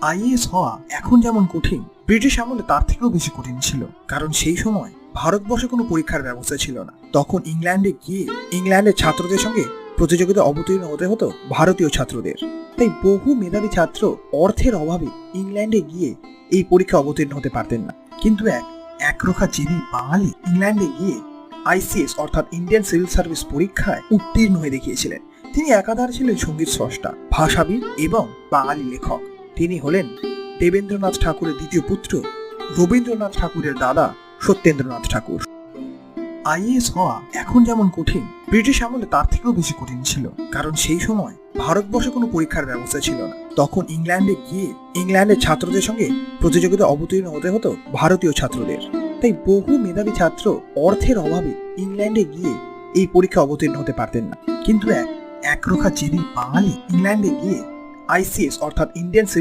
IAS হওয়া এখন যেমন কঠিন, ব্রিটিশ আমলে তার থেকেও বেশি কঠিন ছিল। কারণ সেই সময় ভারতবর্ষে কোনো পরীক্ষার ব্যবস্থা ছিল না। তখন ইংল্যান্ডে গিয়ে ইংল্যান্ডের ছাত্রদের সঙ্গে প্রতিযোগিতা অবতীর্ণ হতে হতো ভারতীয় ছাত্রদের। তাই বহু মেধাবী ছাত্র অর্থের অভাবে ইংল্যান্ডে গিয়ে এই পরীক্ষা অবতীর্ণ হতে পারতেন না। কিন্তু একরোখা জেদি বাঙালি ইংল্যান্ডে গিয়ে আইসিএস অর্থাৎ ইন্ডিয়ান সিভিল সার্ভিস পরীক্ষায় উত্তীর্ণ হয়ে দেখিয়েছিলেন। তিনি একাধারে ছিলেন সঙ্গীত স্রষ্টা, ভাষাবিদ এবং বাঙালি লেখক। তিনি হলেন দেবেন্দ্রনাথ ঠাকুরের দ্বিতীয় পুত্র, রবীন্দ্রনাথ ঠাকুরের দাদা সত্যেন্দ্রনাথ ঠাকুর। আইএএস হওয়া এখন যেমন কঠিন, ব্রিটিশ আমলে তার থেকেও বেশি কঠিন ছিল। কারণ সেই সময় ভারতবর্ষে কোনো পরীক্ষার ব্যবস্থা ছিল না। তখন ইংল্যান্ডে গিয়ে ইংল্যান্ডের ছাত্রদের সঙ্গে প্রতিযোগিতা অবতীর্ণ হতে হতো ভারতীয় ছাত্রদের। তাই বহু মেধাবী ছাত্র অর্থের অভাবে ইংল্যান্ডে গিয়ে এই পরীক্ষা অবতীর্ণ হতে পারতেন না। কিন্তু একরোখা জেদি বাঙালি ইংল্যান্ডে গিয়ে আইসিএস অর্থাৎ ইন্ডিয়ান সিভিল